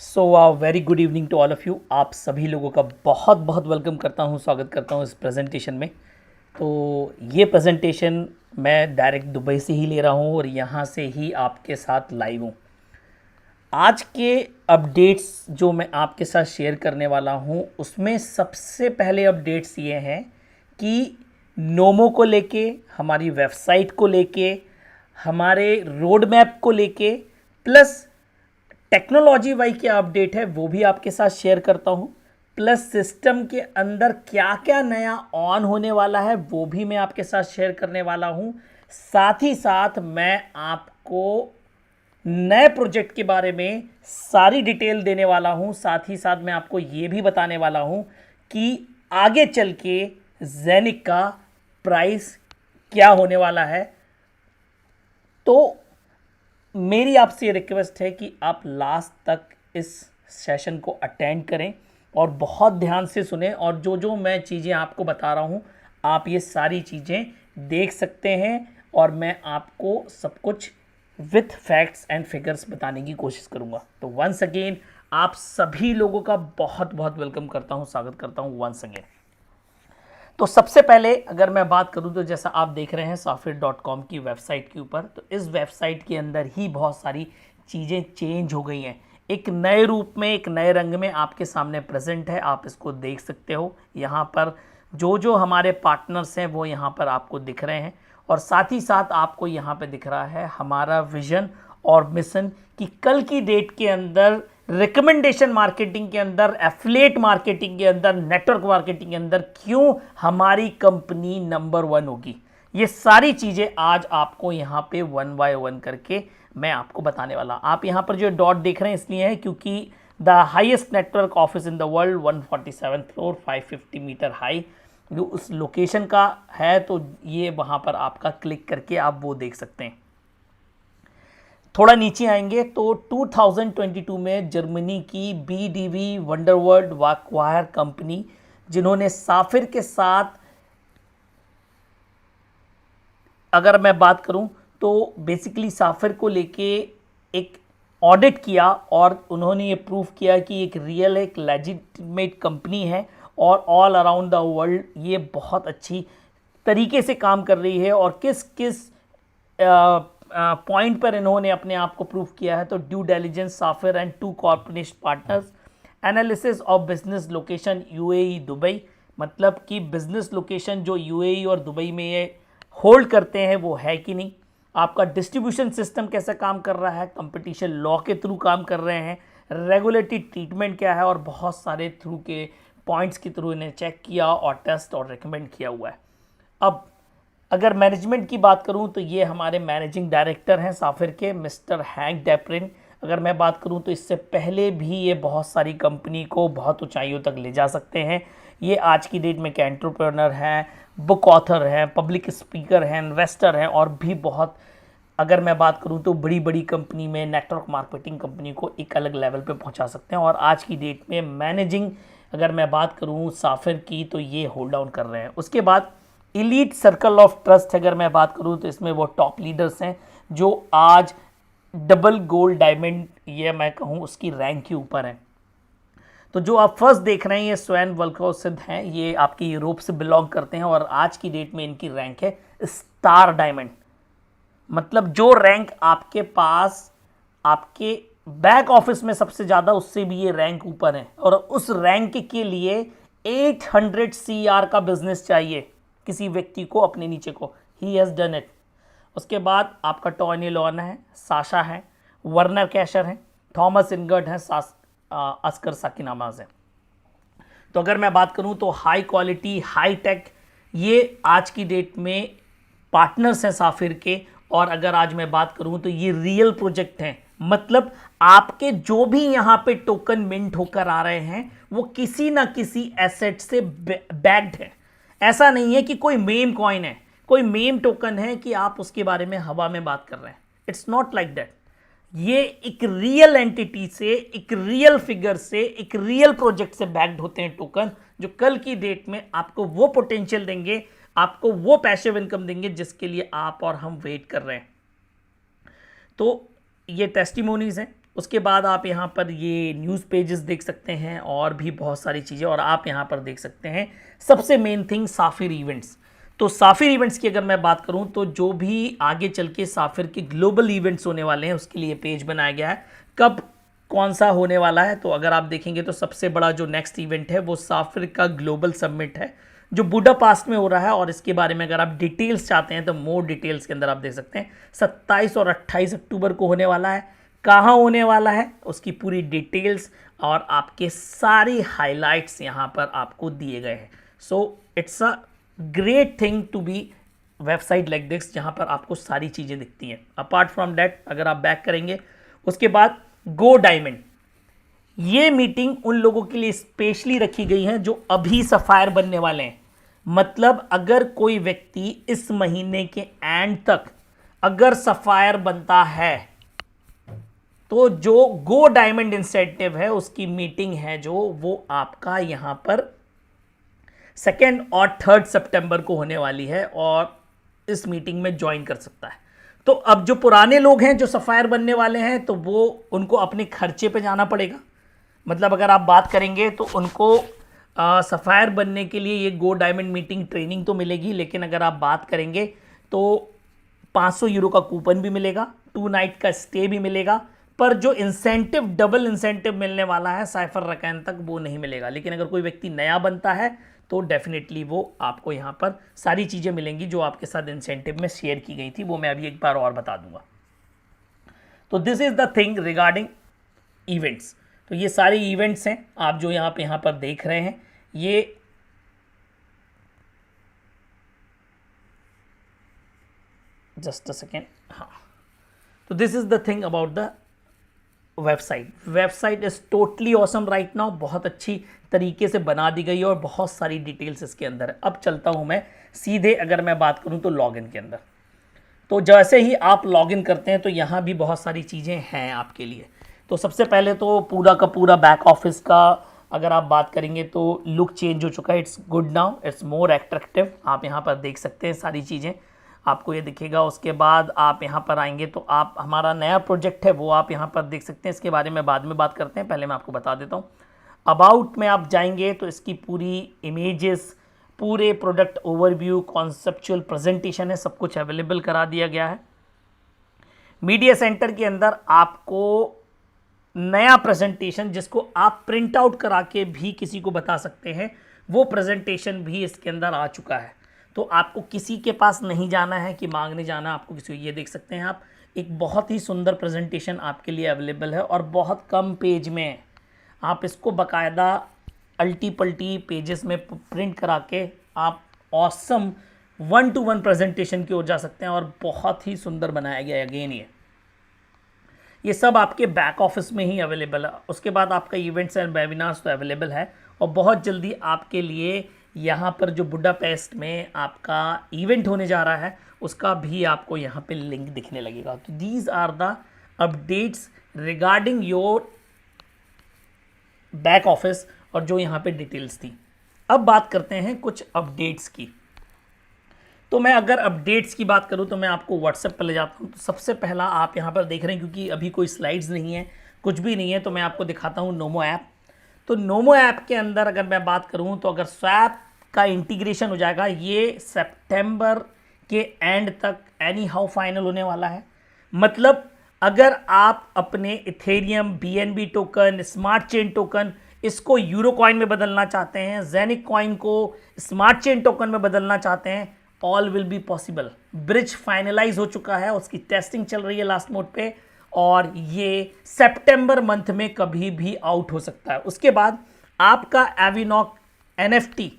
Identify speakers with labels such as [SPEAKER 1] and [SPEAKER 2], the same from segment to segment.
[SPEAKER 1] Very good evening to all of you. आप सभी लोगों का बहुत बहुत वेलकम करता हूँ, स्वागत करता हूँ इस प्रेजेंटेशन में। तो ये प्रेजेंटेशन मैं डायरेक्ट दुबई से ही ले रहा हूँ और यहाँ से ही आपके साथ लाइव हूँ। आज के अपडेट्स जो मैं आपके साथ शेयर करने वाला हूँ उसमें सबसे पहले अपडेट्स ये हैं कि नोमो को लेके, हमारी वेबसाइट को लेके, हमारे रोड मैप को लेके, प्लस टेक्नोलॉजी वाई क्या अपडेट है वो भी आपके साथ शेयर करता हूँ। प्लस सिस्टम के अंदर क्या क्या नया ऑन होने वाला है वो भी मैं आपके साथ शेयर करने वाला हूँ। साथ ही साथ मैं आपको नए प्रोजेक्ट के बारे में सारी डिटेल देने वाला हूँ। साथ ही साथ मैं आपको ये भी बताने वाला हूँ कि आगे चल के जेनिक का प्राइस क्या होने वाला है। तो मेरी आपसे ये रिक्वेस्ट है कि आप लास्ट तक इस सेशन को अटेंड करें और बहुत ध्यान से सुने, और जो जो मैं चीज़ें आपको बता रहा हूँ आप ये सारी चीज़ें देख सकते हैं और मैं आपको सब कुछ विथ फैक्ट्स एंड फिगर्स बताने की कोशिश करूँगा। तो वंस अगेन आप सभी लोगों का बहुत बहुत वेलकम करता हूँ, स्वागत करता हूँ वंस अगेन। तो सबसे पहले अगर मैं बात करूं तो जैसा आप देख रहे हैं safir.com की वेबसाइट के ऊपर, तो इस वेबसाइट के अंदर ही बहुत सारी चीज़ें चेंज हो गई हैं। एक नए रूप में, एक नए रंग में आपके सामने प्रेजेंट है, आप इसको देख सकते हो। यहाँ पर जो जो हमारे पार्टनर्स हैं वो यहाँ पर आपको दिख रहे हैं, और साथ ही साथ आपको यहाँ पे दिख रहा है हमारा विजन और मिशन कि कल की डेट के अंदर रिकमेंडेशन मार्केटिंग के अंदर, एफिलिएट मार्केटिंग के अंदर, नेटवर्क मार्केटिंग के अंदर क्यों हमारी कंपनी नंबर 1 होगी। ये सारी चीज़ें आज आपको यहाँ पे 1 बाय 1 करके मैं आपको बताने वाला। आप यहाँ पर जो डॉट देख रहे हैं इसलिए है क्योंकि the highest network office in the world 147 floor 550 metre high जो उस लोकेशन का है, तो ये वहाँ पर आपका क्लिक करके आप वो देख सकते हैं। थोड़ा नीचे आएंगे तो 2022 में जर्मनी की बीडीवी वंडरवर्ल्ड वाक्वायर कंपनी, जिन्होंने साफिर के साथ, अगर मैं बात करूं तो बेसिकली साफिर को लेके एक ऑडिट किया और उन्होंने ये प्रूव किया कि एक रियल, एक लेजिटिमेट कंपनी है और ऑल अराउंड द वर्ल्ड ये बहुत अच्छी तरीके से काम कर रही है। और किस किस पॉइंट पर इन्होंने अपने आप को प्रूव किया है, तो due diligence Safir and 2 corporate partners, analysis of business location UAE Dubai, मतलब कि बिजनेस लोकेशन जो यूएई और दुबई में ये होल्ड करते हैं वो है कि नहीं, आपका डिस्ट्रीब्यूशन सिस्टम कैसे काम कर रहा है, कंपटीशन लॉ के थ्रू काम कर रहे हैं, रेगुलेटरी ट्रीटमेंट क्या है, और बहुत सारे थ्रू के पॉइंट्स के थ्रू इन्हें चेक किया और टेस्ट और रिकमेंड किया हुआ है। अब अगर मैनेजमेंट की बात करूं तो ये हमारे मैनेजिंग डायरेक्टर हैं साफिर के, मिस्टर हैंक डेप्रिन। अगर मैं बात करूं तो इससे पहले भी ये बहुत सारी कंपनी को बहुत ऊंचाइयों तक ले जा सकते हैं। ये आज की डेट में के एंटरप्रेन्योर हैं, बुक ऑथर हैं, पब्लिक स्पीकर हैं, इन्वेस्टर हैं, और भी बहुत, अगर मैं बात करूं तो बड़ी बड़ी कंपनी में नेटवर्क मार्केटिंग कंपनी को एक अलग लेवल पे पहुंचा सकते हैं। और आज की डेट में मैनेजिंग अगर मैं बात करूं साफिर की तो ये होल्ड डाउन कर रहे हैं। उसके बाद इलीट सर्कल ऑफ ट्रस्ट अगर मैं बात करूं तो इसमें वो टॉप लीडर्स हैं जो आज डबल गोल्ड डायमंड, ये मैं कहूं उसकी रैंक के ऊपर हैं। तो जो आप फर्स्ट देख रहे हैं ये स्वयं वल्कोसिद हैं, ये आपके यूरोप से बिलोंग करते हैं और आज की डेट में इनकी रैंक है स्टार डायमंड। मतलब जो रैंक आपके पास आपके बैक ऑफिस में सबसे ज़्यादा, उससे भी ये रैंक ऊपर है। और उस रैंक के लिए 800 CR का बिजनेस चाहिए किसी व्यक्ति को अपने नीचे को। He has done it. उसके बाद आपका टॉनी लॉन है, साशा है, वर्नर कैशर है, थॉमस इनगर्ट है, अस्कर साकिनामाज है। तो अगर मैं बात करूं तो हाई क्वालिटी, हाई टेक, ये आज की डेट में पार्टनर्स हैं साफिर के। और अगर आज मैं बात करूं तो ये रियल प्रोजेक्ट हैं, मतलब आपके जो भी यहाँ पे टोकन मिंट होकर आ रहे हैं वो किसी ना किसी एसेट से बैक्ड है। ऐसा नहीं है कि कोई मेम कॉइन है, कोई मेम टोकन है कि आप उसके बारे में हवा में बात कर रहे हैं। It's not like that. ये एक रियल एंटिटी से, एक रियल फिगर से, एक रियल प्रोजेक्ट से बैक्ड होते हैं टोकन, जो कल की डेट में आपको वो पोटेंशियल देंगे, आपको वो पैसिव इनकम देंगे जिसके लिए आप और हम वेट कर रहे हैं। तो ये टेस्टिमोनीज हैं। उसके बाद आप यहाँ पर ये न्यूज़ पेजेस देख सकते हैं और भी बहुत सारी चीज़ें, और आप यहाँ पर देख सकते हैं सबसे मेन थिंग साफिर इवेंट्स। तो साफिर इवेंट्स की अगर मैं बात करूं तो जो भी आगे चल के साफिर के ग्लोबल इवेंट्स होने वाले हैं उसके लिए पेज बनाया गया है, कब कौन सा होने वाला है। तो अगर आप देखेंगे तो सबसे बड़ा जो नेक्स्ट इवेंट है वो साफिर का ग्लोबल समिट है जो बुडापेस्ट में हो रहा है, और इसके बारे में अगर आप डिटेल्स चाहते हैं तो मोर डिटेल्स के अंदर आप देख सकते हैं 27 और 28 अक्टूबर को होने वाला है। कहाँ होने वाला है उसकी पूरी डिटेल्स और आपके सारी हाइलाइट्स यहाँ पर आपको दिए गए हैं। So it's a great thing to be website like this जहाँ पर आपको सारी चीज़ें दिखती हैं। अपार्ट फ्रॉम दैट अगर आप बैक करेंगे उसके बाद गो डायमंड, ये मीटिंग उन लोगों के लिए स्पेशली रखी गई है जो अभी सफायर बनने वाले हैं। मतलब अगर कोई व्यक्ति इस महीने के एंड तक अगर सफायर बनता है तो जो गो डायमंड इंसेंटिव है उसकी मीटिंग है जो वो आपका यहां पर 2 और 3 सितंबर को होने वाली है, और इस मीटिंग में ज्वाइन कर सकता है। तो अब जो पुराने लोग हैं जो सफायर बनने वाले हैं तो वो उनको अपने खर्चे पे जाना पड़ेगा। मतलब अगर आप बात करेंगे तो उनको सफायर बनने के लिए ये गो डायमंड मीटिंग ट्रेनिंग तो मिलेगी, लेकिन अगर आप बात करेंगे तो 500 यूरो का कूपन भी मिलेगा, 2 नाइट का स्टे भी मिलेगा, पर जो इंसेंटिव डबल इंसेंटिव मिलने वाला है साइफर रकैन तक वो नहीं मिलेगा। लेकिन अगर कोई व्यक्ति नया बनता है तो डेफिनेटली वो आपको यहाँ पर सारी चीज़ें मिलेंगी जो आपके साथ इंसेंटिव में शेयर की गई थी, वो मैं अभी एक बार और बता दूंगा। तो this is the thing regarding events. तो ये सारे इवेंट्स हैं आप जो यहाँ पर देख रहे हैं। ये जस्ट अ सेकेंड, हाँ। तो this is the thing about the website is totally awesome right now, बहुत अच्छी तरीके से बना दी गई है और बहुत सारी डिटेल्स इसके अंदर है। अब चलता हूं मैं सीधे, अगर मैं बात करूं तो लॉगिन के अंदर। तो जैसे ही आप लॉगिन करते हैं तो यहाँ भी बहुत सारी चीज़ें हैं आपके लिए। तो सबसे पहले तो पूरा का पूरा बैक ऑफिस का अगर आप बात करेंगे तो लुक चेंज हो चुका है। It's good now, it's more attractive. आप यहाँ पर देख सकते हैं सारी चीज़ें आपको ये दिखेगा। उसके बाद आप यहाँ पर आएंगे तो आप हमारा नया प्रोजेक्ट है वो आप यहाँ पर देख सकते हैं। इसके बारे में बाद में बात करते हैं, पहले मैं आपको बता देता हूँ। अबाउट में आप जाएंगे तो इसकी पूरी इमेजेस, पूरे प्रोडक्ट ओवरव्यू, कॉन्सेप्चुअल प्रेजेंटेशन है, सब कुछ अवेलेबल करा दिया गया है। मीडिया सेंटर के अंदर आपको नया प्रेजेंटेशन जिसको आप प्रिंट आउट करा के भी किसी को बता सकते हैं, वो प्रेजेंटेशन भी इसके अंदर आ चुका है। तो आपको किसी के पास नहीं जाना है कि मांगने जाना आपको किसी, ये देख सकते हैं आप, एक बहुत ही सुंदर प्रेजेंटेशन आपके लिए अवेलेबल है और बहुत कम पेज में है। आप इसको बाकायदा अल्टी पल्टी पेजेस में प्रिंट करा के आप ऑसम 1-to-1 प्रेजेंटेशन की ओर जा सकते हैं, और बहुत ही सुंदर बनाया गया है। अगेन ये सब आपके बैक ऑफिस में ही अवेलेबल है। उसके बाद आपका इवेंट्स एंड वेबिनार्स तो अवेलेबल है, और बहुत जल्दी आपके लिए यहाँ पर जो बुडापेस्ट में आपका इवेंट होने जा रहा है उसका भी आपको यहाँ पे लिंक दिखने लगेगा। तो these are the updates regarding your back office और जो यहाँ पे डिटेल्स थी। अब बात करते हैं कुछ अपडेट्स की। तो मैं अगर अपडेट्स की बात करूँ तो मैं आपको व्हाट्सएप पर ले जाता हूँ। तो सबसे पहला आप यहाँ पर देख रहे हैं, क्योंकि अभी कोई स्लाइड्स नहीं है, कुछ भी नहीं है, तो मैं आपको दिखाता हूँ नोमो ऐप। तो नोमो ऐप के अंदर अगर मैं बात करूँ तो अगर स्वैप का इंटीग्रेशन हो जाएगा, ये सितंबर के एंड तक एनी हाउ फाइनल होने वाला है। मतलब अगर आप अपने Ethereum, BNB token, smart chain token इसको यूरो कॉइन में बदलना चाहते हैं, जेनिक कॉइन को स्मार्ट चेन टोकन में बदलना चाहते हैं, all will be possible. Bridge finalise हो चुका है, उसकी टेस्टिंग चल रही है लास्ट मोड पे, और ये सितंबर मंथ में कभी भी आउट हो सकता है। उसके बाद आपका एविनॉक NFT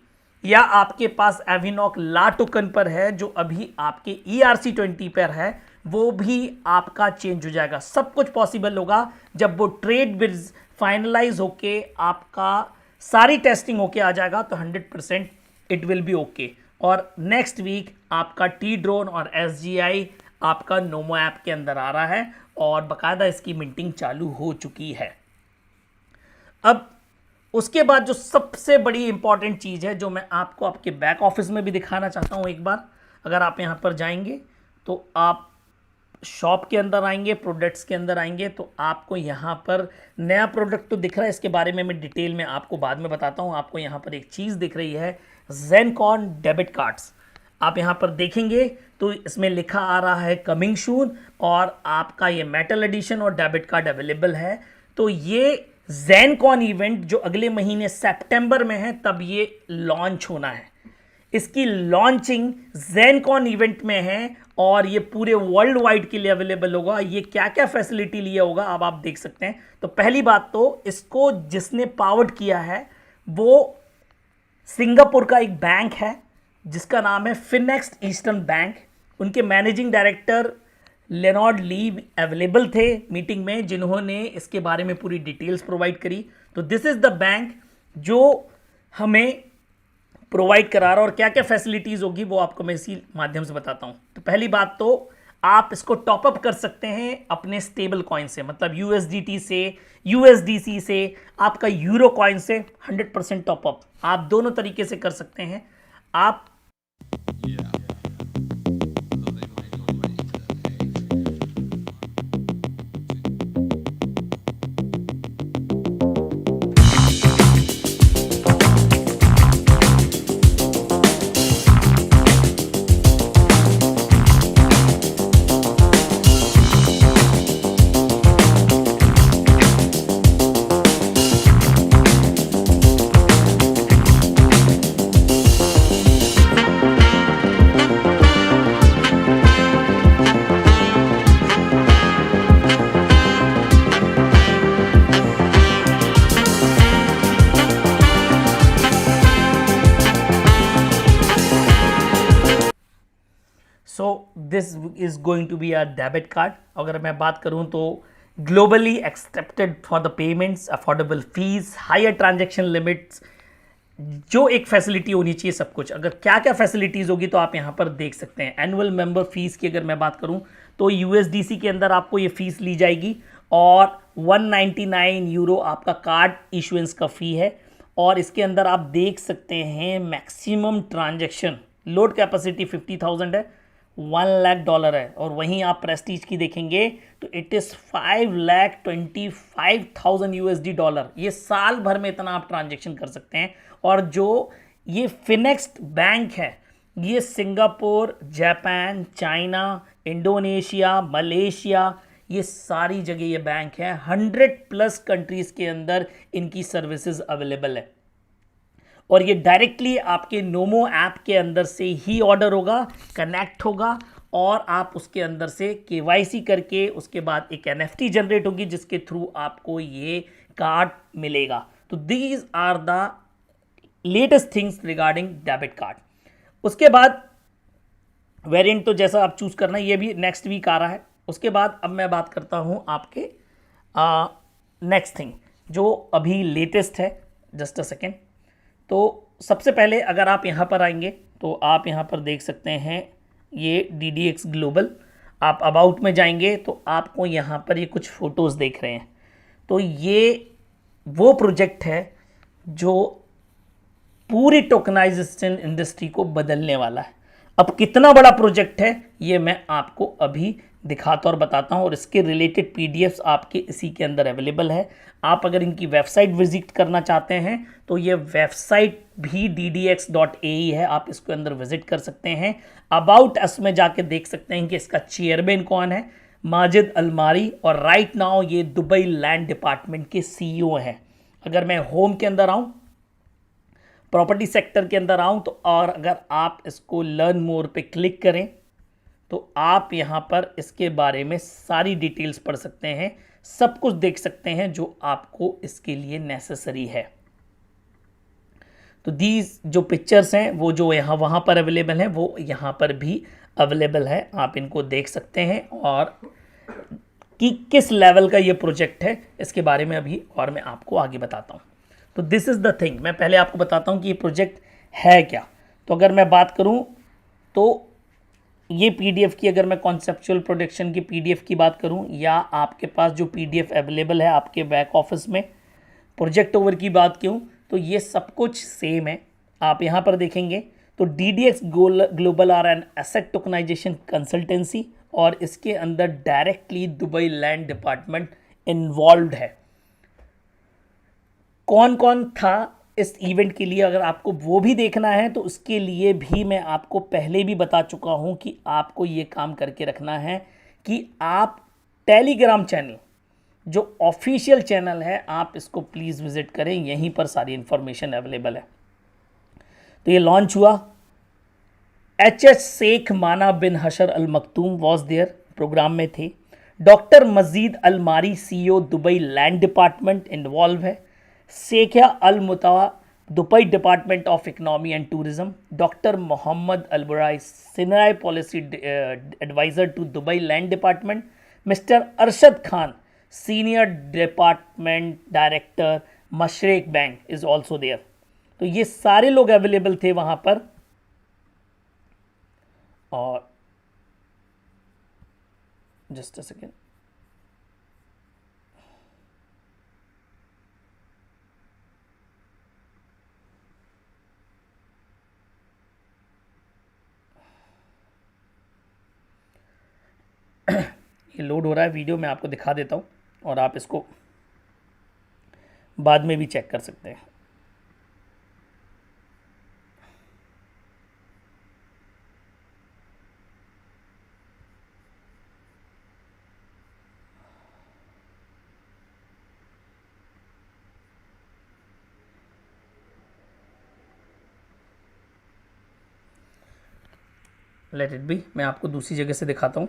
[SPEAKER 1] या आपके पास एविनॉक ला टोकन पर है जो अभी आपके ERC20 पर है, वो भी आपका चेंज हो जाएगा। सब कुछ पॉसिबल होगा जब वो ट्रेड ब्रिज फाइनलाइज होके आपका सारी टेस्टिंग होके आ जाएगा, तो 100% इट विल बी ओके। और नेक्स्ट वीक आपका T-Drone और SGI आपका नोमो ऐप के अंदर आ रहा है, और बाकायदा इसकी मिंटिंग चालू हो चुकी है। अब उसके बाद जो सबसे बड़ी इंपॉर्टेंट चीज़ है जो मैं आपको आपके बैक ऑफिस में भी दिखाना चाहता हूँ एक बार, अगर आप यहाँ पर जाएंगे तो आप शॉप के अंदर आएंगे, प्रोडक्ट्स के अंदर आएंगे, तो आपको यहाँ पर नया प्रोडक्ट तो दिख रहा है, इसके बारे में मैं डिटेल में आपको बाद में बताता हूँ। आपको यहाँ पर एक चीज़ दिख रही है, जेनकॉन डेबिट कार्ड्स। आप यहाँ पर देखेंगे तो इसमें लिखा आ रहा है कमिंग सून, और आपका ये मेटल एडिशन और डेबिट कार्ड अवेलेबल है। तो ये जेनकॉन इवेंट जो अगले महीने सितंबर में है तब ये लॉन्च होना है। इसकी लॉन्चिंग जेनकॉन इवेंट में है और ये पूरे वर्ल्ड वाइड के लिए अवेलेबल होगा। ये क्या क्या फैसिलिटी लिया होगा अब आप देख सकते हैं। तो पहली बात तो इसको जिसने पावर्ड किया है वो सिंगापुर का एक बैंक है जिसका नाम है फिनेक्स ईस्टर्न बैंक। उनके मैनेजिंग डायरेक्टर लेनॉर्ड ली अवेलेबल थे मीटिंग में, जिन्होंने इसके बारे में पूरी डिटेल्स प्रोवाइड करी। तो दिस इज द बैंक जो हमें प्रोवाइड करा रहा, और क्या क्या फैसिलिटीज़ होगी वो आपको मैं इसी माध्यम से बताता हूँ। तो पहली बात तो आप इसको टॉपअप कर सकते हैं अपने स्टेबल कॉइन से, मतलब यूएसडीटी से, यूएसडीसी से, आपका यूरो कॉइन से 100% टॉपअप आप दोनों तरीके से कर सकते हैं। आप so this is going to be a debit card. अगर मैं बात करूं तो globally accepted for the payments, affordable fees, higher transaction limits, जो एक फैसिलिटी होनी चाहिए सब कुछ। अगर क्या क्या फैसिलिटीज़ होगी तो आप यहाँ पर देख सकते हैं। एनुअल मेंबर फीस की अगर मैं बात करूँ तो यूएसडीसी के अंदर आपको ये फीस ली जाएगी, और 199 यूरो आपका कार्ड इशुएंस का फ़ी है। और इसके अंदर आप देख सकते हैं मैक्सिमम ट्रांजैक्शन लोड कैपेसिटी 50,000 है, $1,00,000 है। और वहीं आप प्रेस्टीज की देखेंगे तो इट इज़ $5,25,000 ये साल भर में इतना आप ट्रांजैक्शन कर सकते हैं। और जो ये फिनेक्स बैंक है ये Singapore, Japan, China, Indonesia, Malaysia, ये सारी जगह ये बैंक है। 100+ कंट्रीज़ के अंदर इनकी सर्विसेज अवेलेबल है। और ये डायरेक्टली आपके नोमो ऐप के अंदर से ही ऑर्डर होगा, कनेक्ट होगा, और आप उसके अंदर से केवाईसी करके उसके बाद एक एनएफटी जनरेट होगी जिसके थ्रू आपको ये कार्ड मिलेगा। तो these are the latest things regarding debit card. उसके बाद वेरिएंट तो जैसा आप चूज़ करना, ये भी नेक्स्ट वीक आ रहा है। उसके बाद अब मैं बात करता हूँ आपके नेक्स्ट थिंग जो अभी लेटेस्ट है। Just a second. तो सबसे पहले अगर आप यहाँ पर आएंगे तो आप यहाँ पर देख सकते हैं ये DDX ग्लोबल। आप अबाउट में जाएंगे तो आपको यहाँ पर ये कुछ फ़ोटोज़ देख रहे हैं। तो ये वो प्रोजेक्ट है जो पूरी टोकनाइजेशन इंडस्ट्री को बदलने वाला है। अब कितना बड़ा प्रोजेक्ट है ये मैं आपको अभी दिखाता और बताता हूँ, और इसके रिलेटेड PDFs आपके इसी के अंदर अवेलेबल है। आप अगर इनकी वेबसाइट विजिट करना चाहते हैं तो ये वेबसाइट भी ddx.ae है, आप इसके अंदर विजिट कर सकते हैं। अबाउट अस में जाके देख सकते हैं कि इसका चेयरमैन कौन है, माजिद अलमारी, और राइट नाउ ये दुबई लैंड डिपार्टमेंट के CEO हैं। अगर मैं होम के अंदर आऊँ, प्रॉपर्टी सेक्टर के अंदर आऊँ तो, और अगर आप इसको लर्न मोर पे क्लिक करें तो आप यहाँ पर इसके बारे में सारी डिटेल्स पढ़ सकते हैं, सब कुछ देख सकते हैं जो आपको इसके लिए नेसेसरी है। तो दीज जो पिक्चर्स हैं वो जो यहाँ वहाँ पर अवेलेबल हैं वो यहाँ पर भी अवेलेबल है, आप इनको देख सकते हैं। और कि किस लेवल का ये प्रोजेक्ट है इसके बारे में अभी और मैं आपको आगे बताता हूँ। तो दिस इज़ द थिंग, मैं पहले आपको बताता हूँ कि ये प्रोजेक्ट है क्या। तो अगर मैं बात करूँ तो ये PDF की, अगर मैं कॉन्सेप्चुअल प्रोडक्शन की PDF की बात करूं, या आपके पास जो PDF अवेलेबल है आपके बैक ऑफिस में, प्रोजेक्ट ओवर की बात क्यों, तो ये सब कुछ सेम है। आप यहाँ पर देखेंगे तो DDX global are an asset tokenisation consultancy, और इसके अंदर directly Dubai land department involved है। कौन कौन था इस इवेंट के लिए, अगर आपको वो भी देखना है तो उसके लिए भी मैं आपको पहले भी बता चुका हूं कि आपको ये काम करके रखना है कि आप टेलीग्राम चैनल, जो ऑफिशियल चैनल है, आप इसको प्लीज़ विजिट करें, यहीं पर सारी इंफॉर्मेशन अवेलेबल है। तो ये लॉन्च हुआ। H Sheikh Mana bin Hashar al Maktoum was there, program में थे। Doctor Majid Almarri CEO Dubai land department involve है। Sheikha al Mutawa Dubai department of economy and tourism. Doctor Mohammed Alburai senior policy adviser to Dubai land department. Mister Arshad Khan senior department director Mashreq bank is also there. तो ये सारे लोग available थे वहां पर। और just a second, ये load हो रहा है वीडियो, मैं आपको दिखा देता हूँ और आप इसको बाद में भी चेक कर सकते हैं। लेट इट बी, मैं आपको दूसरी जगह से दिखाता हूँ।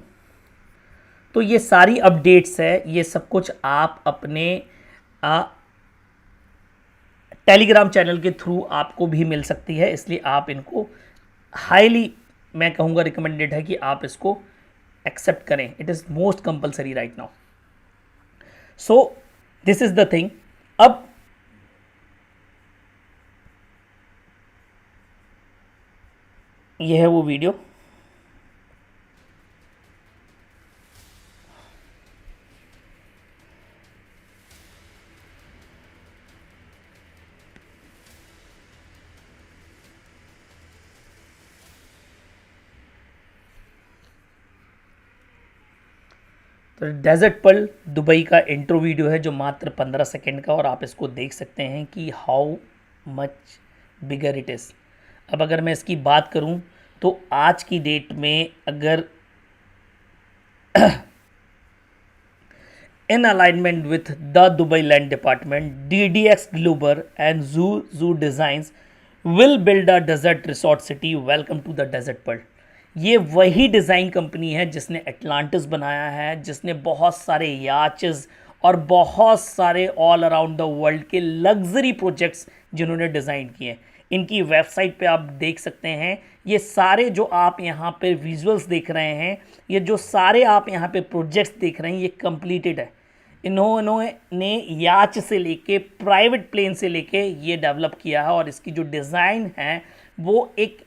[SPEAKER 1] तो ये सारी अपडेट्स है, ये सब कुछ आप अपने टेलीग्राम चैनल के थ्रू आपको भी मिल सकती है, इसलिए आप इनको हाईली, मैं कहूँगा रिकमेंडेड है कि आप इसको एक्सेप्ट करें। It is most compulsory right now. So this is the thing. अब यह है वो वीडियो। तो डेजर्ट पर्ल दुबई का इंट्रो वीडियो है जो मात्र 15 सेकेंड का, और आप इसको देख सकते हैं कि how much bigger it is. अब अगर मैं इसकी बात करूं तो आज की डेट में अगर in alignment with the Dubai Land Department, DDX Global and Zoo Designs will build a desert resort city. Welcome to the Desert Pearl. ये वही डिज़ाइन कंपनी है जिसने एटलांटिस बनाया है, जिसने बहुत सारे याचेस और बहुत सारे ऑल अराउंड द वर्ल्ड के लग्जरी प्रोजेक्ट्स जिन्होंने डिज़ाइन किए। इनकी वेबसाइट पे आप देख सकते हैं, ये सारे जो आप यहाँ पे विजुअल्स देख रहे हैं, ये जो सारे आप यहाँ पे प्रोजेक्ट्स देख रहे हैं, ये कंप्लीटेड है। इन्होंने याच से लेके प्राइवेट प्लेन से लेके ये डेवलप किया है, और इसकी जो डिज़ाइन है वो एक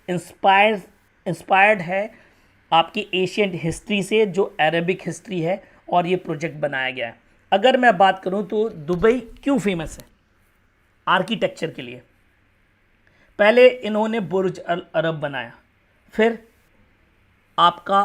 [SPEAKER 1] इंस्पायर्ड है आपकी एशियंट हिस्ट्री से, जो अरबिक हिस्ट्री है, और ये प्रोजेक्ट बनाया गया है। अगर मैं बात करूं तो दुबई क्यों फेमस है आर्किटेक्चर के लिए, पहले इन्होंने बुर्ज अल अरब बनाया, फिर आपका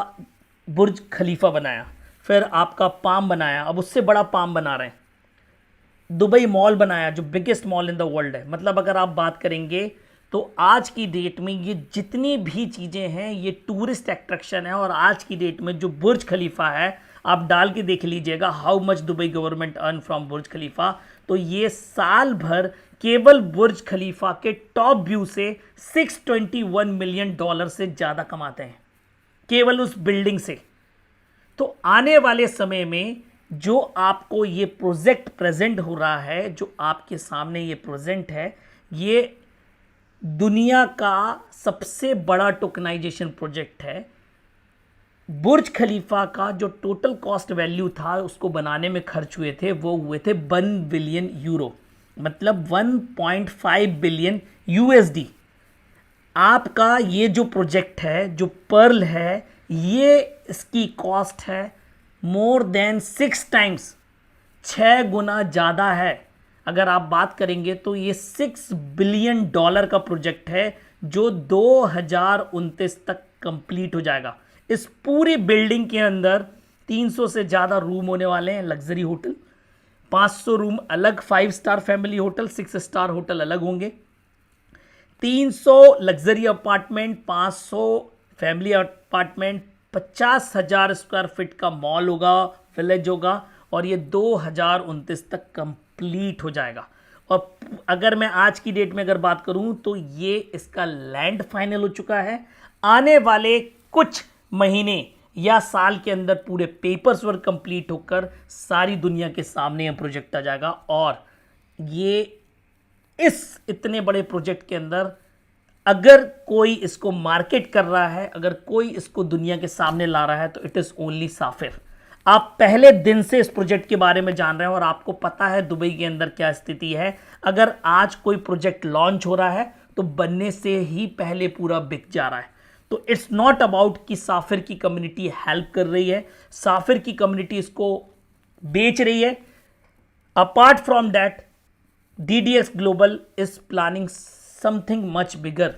[SPEAKER 1] बुर्ज खलीफा बनाया, फिर आपका पाम बनाया, अब उससे बड़ा पाम बना रहे हैं। दुबई मॉल बनाया जो biggest mall in the world है। मतलब अगर आप बात करेंगे तो आज की डेट में ये जितनी भी चीज़ें हैं ये टूरिस्ट अट्रैक्शन है। और आज की डेट में जो बुर्ज खलीफा है, आप डाल के देख लीजिएगा how much Dubai government earn from Burj Khalifa. तो ये साल भर केवल बुर्ज खलीफा के टॉप व्यू से $621 मिलियन से ज़्यादा कमाते हैं, केवल उस बिल्डिंग से। तो आने वाले समय में जो आपको ये प्रोजेक्ट प्रेजेंट हो रहा है, जो आपके सामने ये प्रेजेंट है, ये दुनिया का सबसे बड़ा टोकनाइजेशन प्रोजेक्ट है। बुर्ज खलीफा का जो टोटल कॉस्ट वैल्यू था उसको बनाने में खर्च हुए थे, वो हुए थे 1 बिलियन यूरो, मतलब 1.5 बिलियन USD। आपका ये जो प्रोजेक्ट है, जो पर्ल है, ये इसकी कॉस्ट है मोर देन 6 टाइम्स, 6 गुना ज़्यादा है। अगर आप बात करेंगे तो ये $6 बिलियन का प्रोजेक्ट है जो 2029 तक कंप्लीट हो जाएगा। इस पूरी बिल्डिंग के अंदर 300 से ज़्यादा रूम होने वाले हैं, लग्जरी होटल। 500 रूम अलग 5 star family hotel, 6 star hotel अलग होंगे। 300 luxury apartment, 500 family apartment, 50,000 square feet का मॉल होगा, विलेज होगा, और ये 2029 तक कंप्लीट हो जाएगा। और अगर मैं आज की डेट में अगर बात करूं तो ये इसका लैंड फाइनल हो चुका है। आने वाले कुछ महीने या साल के अंदर पूरे पेपर्स वर्क कंप्लीट होकर सारी दुनिया के सामने यह प्रोजेक्ट आ जाएगा। और ये इस इतने बड़े प्रोजेक्ट के अंदर अगर कोई इसको मार्केट कर रहा है, अगर कोई इसको दुनिया के सामने ला रहा है, तो इट इज ओनली साफिर। आप पहले दिन से इस प्रोजेक्ट के बारे में जान रहे हैं और आपको पता है दुबई के अंदर क्या स्थिति है। अगर आज कोई प्रोजेक्ट लॉन्च हो रहा है तो बनने से ही पहले पूरा बिक जा रहा है। तो इट्स नॉट अबाउट कि साफिर की कम्युनिटी हेल्प कर रही है, साफिर की कम्युनिटी इसको बेच रही है। Apart from that, DDX global is planning something much bigger.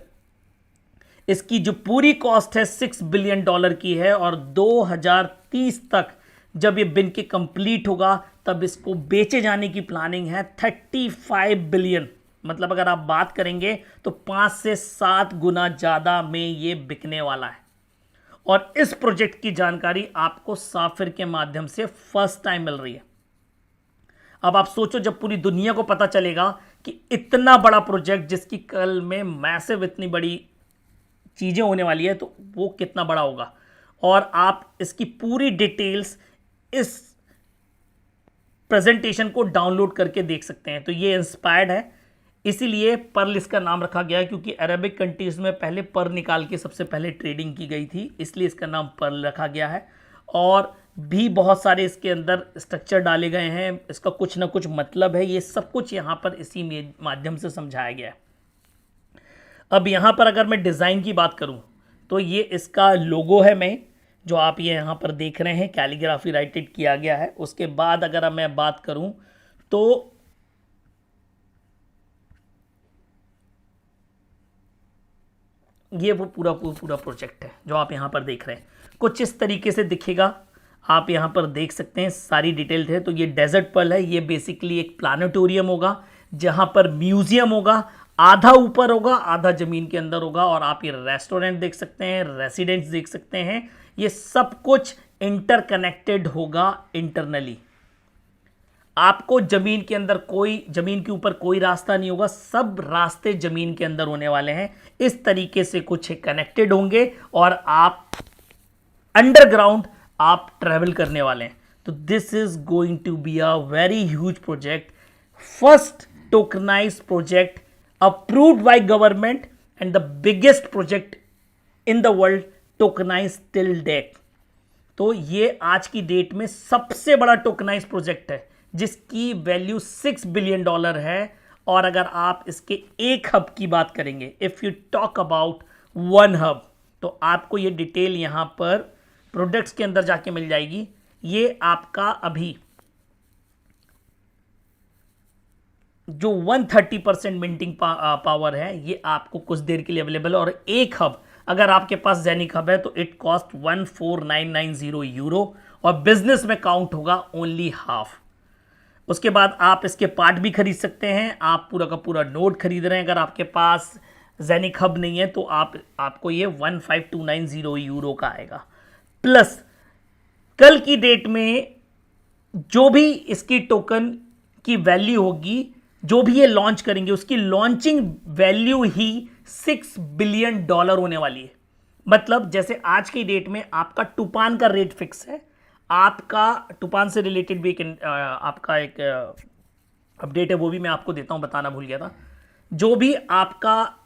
[SPEAKER 1] इसकी जो पूरी कॉस्ट है $6 बिलियन की है, और 2030 तक जब ये बिन के कंप्लीट होगा तब इसको बेचे जाने की प्लानिंग है 35 बिलियन। मतलब अगर आप बात करेंगे तो 5 से 7 गुना ज़्यादा में ये बिकने वाला है। और इस प्रोजेक्ट की जानकारी आपको साफिर के माध्यम से फर्स्ट टाइम मिल रही है। अब आप सोचो, जब पूरी दुनिया को पता चलेगा कि इतना बड़ा प्रोजेक्ट जिसकी कल में मैसिव इतनी बड़ी चीज़ें होने वाली है, तो वो कितना बड़ा होगा। और आप इसकी पूरी डिटेल्स इस प्रेजेंटेशन को डाउनलोड करके देख सकते हैं। तो ये इंस्पायर्ड है, इसीलिए पर्ल इसका नाम रखा गया है, क्योंकि अरबिक कंट्रीज में पहले पर्ल निकाल के सबसे पहले ट्रेडिंग की गई थी, इसलिए इसका नाम पर्ल रखा गया है। और भी बहुत सारे इसके अंदर स्ट्रक्चर डाले गए हैं, इसका कुछ ना कुछ मतलब है, ये सब कुछ यहाँ पर इसी माध्यम से समझाया गया है। अब यहाँ पर अगर मैं डिज़ाइन की बात करूँ तो ये इसका लोगो है, मैं जो आप ये यहाँ पर देख रहे हैं, कैलीग्राफी राइटेड किया गया है। उसके बाद अगर मैं बात करूँ तो ये वो पूरा प्रोजेक्ट है जो आप यहाँ पर देख रहे हैं, कुछ इस तरीके से दिखेगा। आप यहाँ पर देख सकते हैं, सारी डिटेल है। तो ये डेजर्ट पर्ल है, ये बेसिकली एक प्लानेटोरियम होगा जहाँ पर म्यूजियम होगा, आधा ऊपर होगा आधा ज़मीन के अंदर होगा। और आप ये रेस्टोरेंट देख सकते हैं, रेसिडेंट्स देख सकते हैं, ये सब कुछ इंटरकनेक्टेड होगा इंटरनली। आपको जमीन के अंदर जमीन के ऊपर कोई रास्ता नहीं होगा, सब रास्ते जमीन के अंदर होने वाले हैं। इस तरीके से कुछ कनेक्टेड होंगे और आप अंडरग्राउंड आप ट्रैवल करने वाले हैं। तो this is going to be a very huge project, first tokenised project approved by government and the biggest project in the world tokenized till date। तो ये आज की डेट में सबसे बड़ा टोकनाइज प्रोजेक्ट है जिसकी वैल्यू $6 बिलियन है। और अगर आप इसके एक हब की बात करेंगे, if you talk about one hub, तो आपको ये डिटेल यहाँ पर प्रोडक्ट्स के अंदर जाके मिल जाएगी। ये आपका अभी जो 130% मिंटिंग पावर है, ये आपको कुछ देर के लिए अवेलेबल है। और एक हब अगर आपके पास जेनिक हब है तो इट कॉस्ट 14,990 यूरो, और बिजनेस में काउंट होगा ओनली हाफ। उसके बाद आप इसके पार्ट भी खरीद सकते हैं, आप पूरा का पूरा नोड खरीद रहे हैं। अगर आपके पास जेनिक हब नहीं है तो आपको ये 15,290 यूरो का आएगा। प्लस कल की डेट में जो भी इसकी टोकन की वैल्यू होगी, जो भी ये लॉन्च करेंगे, उसकी लॉन्चिंग वैल्यू ही $6 बिलियन होने वाली है। मतलब जैसे आज की डेट में आपका टूपान का रेट फिक्स है, आपका टूपान से रिलेटेड भी आपका एक अपडेट है, वो भी मैं आपको देता हूं, बताना भूल गया था। जो भी आपका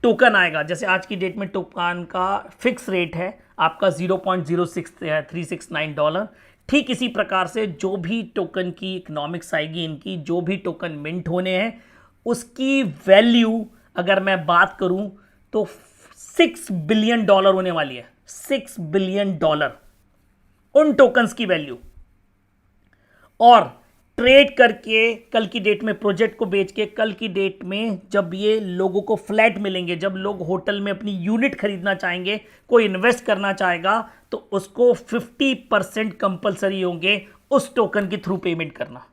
[SPEAKER 1] टोकन आएगा, जैसे आज की डेट में टोकन का फिक्स रेट है आपका $0.06369, ठीक इसी प्रकार से जो भी टोकन की इकोनॉमिक्स आएगी, इनकी जो भी टोकन मिंट होने हैं, उसकी वैल्यू अगर मैं बात करूं तो $6 बिलियन होने वाली है। $6 बिलियन उन टोकन्स की वैल्यू। और ट्रेड करके कल की डेट में प्रोजेक्ट को बेच के कल की डेट में जब ये लोगों को फ्लैट मिलेंगे, जब लोग होटल में अपनी यूनिट खरीदना चाहेंगे, कोई इन्वेस्ट करना चाहेगा, तो उसको 50% कंपलसरी होंगे उस टोकन के थ्रू पेमेंट करना।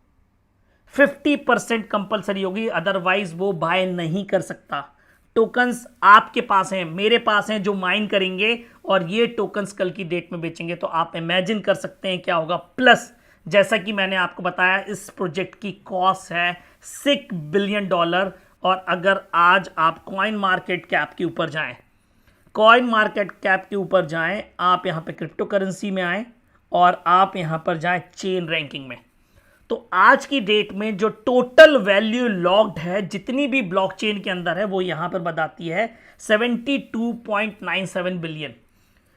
[SPEAKER 1] 50% कंपलसरी होगी, अदरवाइज वो बाय नहीं कर सकता। टोकन्स आपके पास हैं, मेरे पास हैं, जो माइन करेंगे और ये टोकन्स कल की डेट में बेचेंगे, तो आप इमेजिन कर सकते हैं क्या होगा। प्लस जैसा कि मैंने आपको बताया, इस प्रोजेक्ट की कॉस्ट है $6 बिलियन। और अगर आज आप कॉइन मार्केट कैप के ऊपर जाएं, कॉइन मार्केट कैप के ऊपर जाएं, आप यहां पे क्रिप्टो करेंसी में आए और आप यहां पर जाएं चेन रैंकिंग में, तो आज की डेट में जो टोटल वैल्यू लॉक्ड है जितनी भी ब्लॉकचेन के अंदर है, वो यहां पर बताती है 72.97 बिलियन,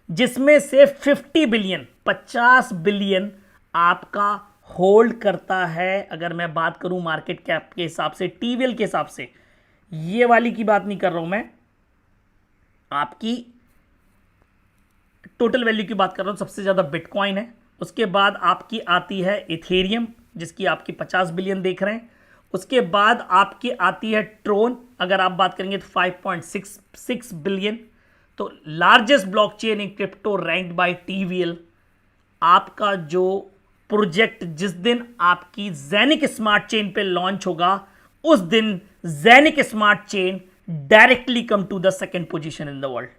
[SPEAKER 1] जिसमें से 50 बिलियन आपका होल्ड करता है। अगर मैं बात करूं मार्केट कैप के हिसाब से, टीवीएल के हिसाब से, ये वाली की बात नहीं कर रहा हूं मैं, आपकी टोटल वैल्यू की बात कर रहा हूं। सबसे ज्यादा बिटकॉइन है, उसके बाद आपकी आती है इथेरियम, जिसकी आपकी 50 बिलियन देख रहे हैं। उसके बाद आपकी आती है ट्रोन, अगर आप बात करेंगे तो 5.66 बिलियन। तो largest blockchain in crypto ranked by TVL. आपका जो प्रोजेक्ट जिस दिन आपकी जेनिक स्मार्ट चेन पे लॉन्च होगा, उस दिन Zenik smart chain directly come to the second position in the world.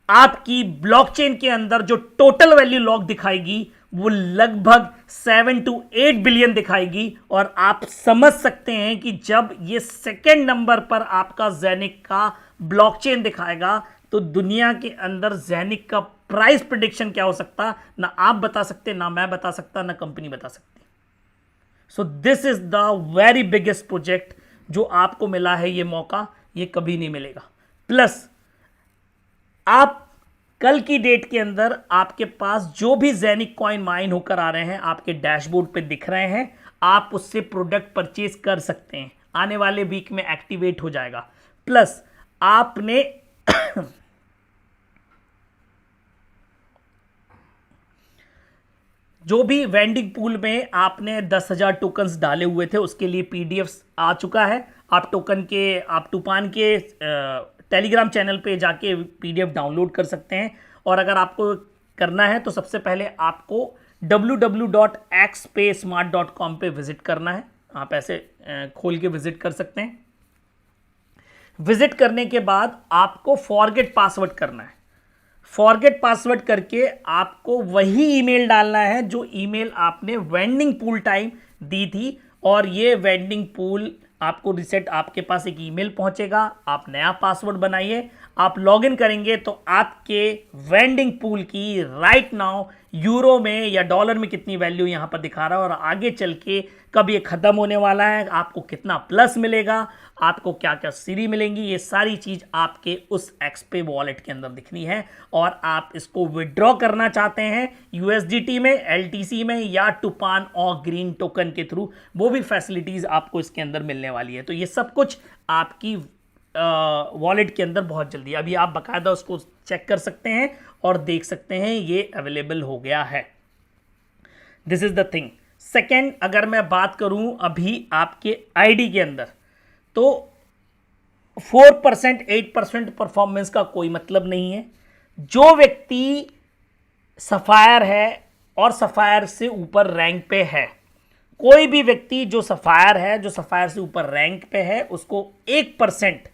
[SPEAKER 1] आपकी ब्लॉकचेन के अंदर जो टोटल वैल्यू लॉक दिखाएगी वो लगभग 7 to 8 बिलियन दिखाएगी। और आप समझ सकते हैं कि जब ये सेकंड नंबर पर आपका जेनिक का ब्लॉकचेन दिखाएगा, तो दुनिया के अंदर जेनिक का प्राइस प्रेडिक्शन क्या हो सकता, ना आप बता सकते, ना मैं बता सकता, ना कंपनी बता सकती। सो this is the very biggest project जो आपको मिला है, ये मौका ये कभी नहीं मिलेगा। प्लस आप कल की डेट के अंदर आपके पास जो भी जेनिक कॉइन माइन होकर आ रहे हैं, आपके डैशबोर्ड पे दिख रहे हैं, आप उससे प्रोडक्ट परचेज कर सकते हैं। आने वाले वीक में एक्टिवेट हो जाएगा। प्लस आपने जो भी वेंडिंग पूल में आपने 10,000 टोकन्स डाले हुए थे, उसके लिए पीडीएफ आ चुका है। आप टूपान के टेलीग्राम चैनल पे जाके पीडीएफ डाउनलोड कर सकते हैं। और अगर आपको करना है तो सबसे पहले आपको www.xpaysmart.com पे विजिट करना है। आप ऐसे खोल के विजिट कर सकते हैं। विजिट करने के बाद आपको फॉरगेट पासवर्ड करना है। फॉरगेट पासवर्ड करके आपको वही ईमेल डालना है जो ईमेल आपने वेंडिंग पूल टाइम दी थी, और ये वेंडिंग पूल आपको रिसेट, आपके पास एक ईमेल पहुंचेगा। आप नया पासवर्ड बनाइए, आप लॉगिन करेंगे तो आपके वेंडिंग पूल की राइट नाउ यूरो में या डॉलर में कितनी वैल्यू यहां पर दिखा रहा है, और आगे चल के कब ये खत्म होने वाला है, आपको कितना प्लस मिलेगा, आपको क्या क्या सीरी मिलेंगी, ये सारी चीज आपके उस एक्सपे वॉलेट के अंदर दिखनी है। और आप इसको विड्रॉ करना चाहते हैं यूएसडीटी में, एलटीसी में, या टूपान और ग्रीन टोकन के थ्रू, वो भी फैसिलिटीज आपको इसके अंदर मिलने वाली है। तो ये सब कुछ आपकी वॉलेट के अंदर बहुत जल्दी, अभी आप बाकायदा उसको चेक कर सकते हैं और देख सकते हैं ये अवेलेबल हो गया है। This is the thing. Second, अगर मैं बात करूं अभी आपके आईडी के अंदर, तो 4% 8% परफॉर्मेंस का कोई मतलब नहीं है। जो व्यक्ति सफायर है और सफायर से ऊपर रैंक पे है, कोई भी व्यक्ति जो सफायर है, जो सफायर से ऊपर रैंक पे है, उसको 1%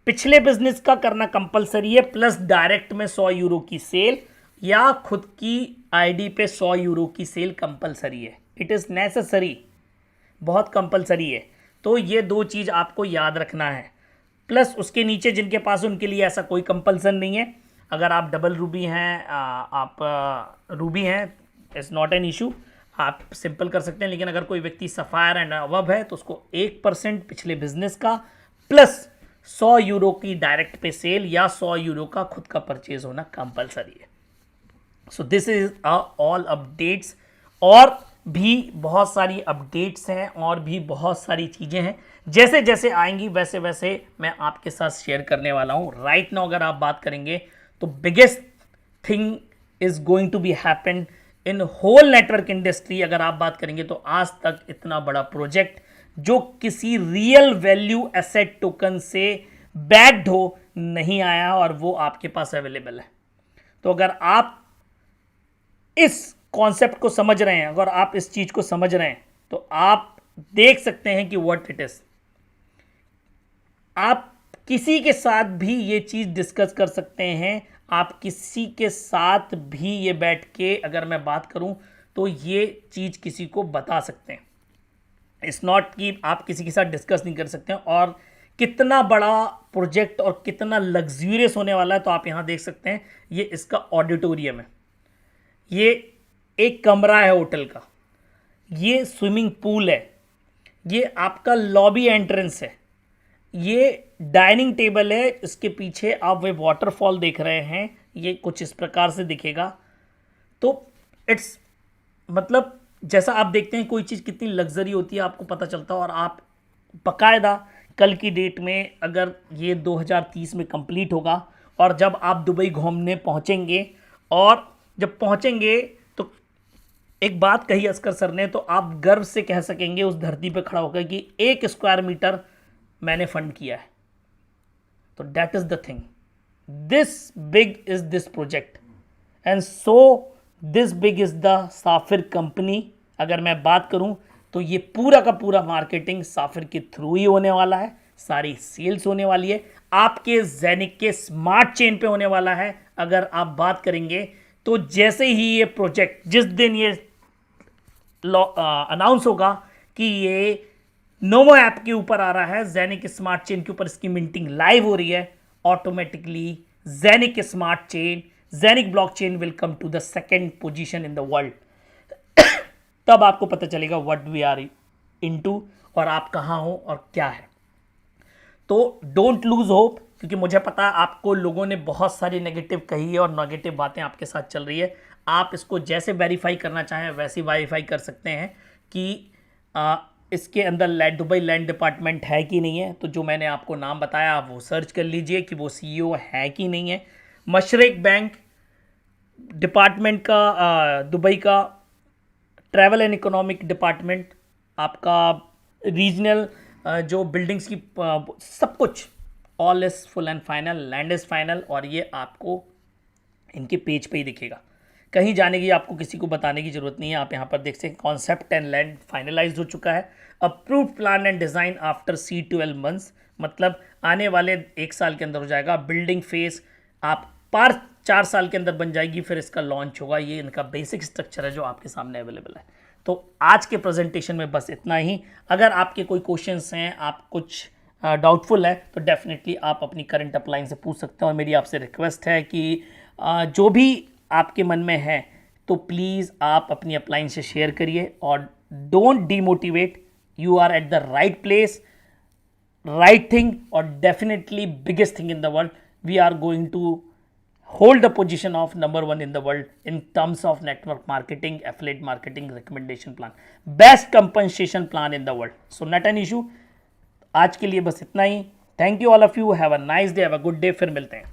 [SPEAKER 1] पिछले बिजनेस का करना कंपलसरी है, प्लस डायरेक्ट में 100 यूरो की सेल या खुद की आईडी पे 100 यूरो की सेल कंपलसरी है। इट इज़ नेसेसरी, बहुत कंपलसरी है। तो ये दो चीज़ आपको याद रखना है। प्लस उसके नीचे जिनके पास, उनके लिए ऐसा कोई कंपल्सन नहीं है। अगर आप डबल रूबी हैं, आप रूबी हैं, इट्स नॉट एन इशू, आप सिंपल कर सकते हैं। लेकिन अगर कोई व्यक्ति सफायर एंड अबव है तो उसको 1% पिछले बिजनेस का प्लस 100 यूरो की डायरेक्ट पे सेल या 100 यूरो का खुद का परचेज होना कंपलसरी है। सो दिस इज ऑल अपडेट्स। और भी बहुत सारी अपडेट्स हैं और भी बहुत सारी चीज़ें हैं, जैसे जैसे आएंगी वैसे वैसे मैं आपके साथ शेयर करने वाला हूँ। राइट नाउ अगर आप बात करेंगे तो biggest thing is going to be happen in whole network industry अगर आप बात करेंगे तो आज तक इतना बड़ा प्रोजेक्ट जो किसी रियल वैल्यू एसेट टोकन से बैक्ड हो नहीं आया, और वो आपके पास अवेलेबल है। तो अगर आप इस कॉन्सेप्ट को समझ रहे हैं, अगर आप इस चीज को समझ रहे हैं, तो आप देख सकते हैं कि व्हाट इट इज। आप किसी के साथ भी ये चीज डिस्कस कर सकते हैं, आप किसी के साथ भी ये बैठ के अगर मैं बात करूं तो ये चीज किसी को बता सकते हैं। इट्स नॉट कि आप किसी के साथ डिस्कस नहीं कर सकते हैं। और कितना बड़ा प्रोजेक्ट और कितना लग्जूरियस होने वाला है, तो आप यहां देख सकते हैं ये इसका ऑडिटोरियम है, ये एक कमरा है होटल का, ये स्विमिंग पूल है, ये आपका लॉबी एंट्रेंस है, ये डाइनिंग टेबल है, इसके पीछे आप वे वाटरफॉल देख रहे हैं, ये कुछ इस प्रकार से दिखेगा। तो इट्स मतलब जैसा आप देखते हैं कोई चीज़ कितनी लग्जरी होती है आपको पता चलता है। और आप बाकायदा कल की डेट में अगर ये 2030 में कंप्लीट होगा और जब आप दुबई घूमने पहुंचेंगे, और जब पहुंचेंगे तो एक बात कही असकर सर ने, तो आप गर्व से कह सकेंगे उस धरती पर खड़ा होकर कि 1 स्क्वायर मीटर मैंने फंड किया है। तो that is the thing, this big is this project, and so this big is the Safir company. अगर मैं बात करूं तो ये पूरा का पूरा मार्केटिंग साफिर के थ्रू ही होने वाला है, सारी सेल्स होने वाली है, आपके ज़ेनिक के स्मार्ट चेन पे होने वाला है। अगर आप बात करेंगे तो जैसे ही ये प्रोजेक्ट, जिस दिन ये अनाउंस होगा कि ये नोमो ऐप के ऊपर आ रहा है, ज़ेनिक स्मार्ट चेन के ऊपर इसकी मिंटिंग लाइव हो रही है, automatically Zenik smart chain, Zenik blockchain will come to the second position in the world. तब आपको पता चलेगा व्हाट वी आर इनटू, और आप कहाँ हो और क्या है। तो डोंट लूज होप, क्योंकि मुझे पता है आपको लोगों ने बहुत सारी नेगेटिव कही है और नेगेटिव बातें आपके साथ चल रही है। आप इसको जैसे वेरीफाई करना चाहें वैसे वेरीफाई कर सकते हैं कि इसके अंदर दुबई लैंड डिपार्टमेंट है कि नहीं है। तो जो मैंने आपको नाम बताया आप वो सर्च कर लीजिए कि वो सीईओ है कि नहीं है। मशरक बैंक डिपार्टमेंट का, दुबई का ट्रैवल एंड इकोनॉमिक डिपार्टमेंट, आपका रीजनल जो बिल्डिंग्स की सब कुछ, all is full and final, land is final, और ये आपको इनके पेज पे ही दिखेगा। कहीं जाने की आपको किसी को बताने की जरूरत नहीं है। आप यहाँ पर देख सकते हैं कॉन्सेप्ट एंड लैंड फाइनलाइज हो चुका है, approved plan and design after C12 months, मतलब आने वाले 1 साल के अंदर हो जाएगा। बिल्डिंग फेज आप 4 साल के अंदर बन जाएगी, फिर इसका लॉन्च होगा। ये इनका बेसिक स्ट्रक्चर है जो आपके सामने अवेलेबल है। तो आज के प्रेजेंटेशन में बस इतना ही। अगर आपके कोई क्वेश्चंस हैं, आप कुछ डाउटफुल है, तो डेफिनेटली आप अपनी करंट अपलाइन से पूछ सकते हैं। और मेरी आपसे रिक्वेस्ट है कि जो भी आपके मन में है तो प्लीज़ आप अपनी अपलाइन से शेयर करिए, और don't demotivate, you are at the right place, right thing, or definitely biggest thing in the world. We are going to hold the position of number 1 in the world in terms of network marketing, affiliate marketing, recommendation plan, best compensation plan in the world. So not an issue. आज के लिए बस इतना ही। Thank you all of you, have a nice day, have a good day. फिर मिलते हैं।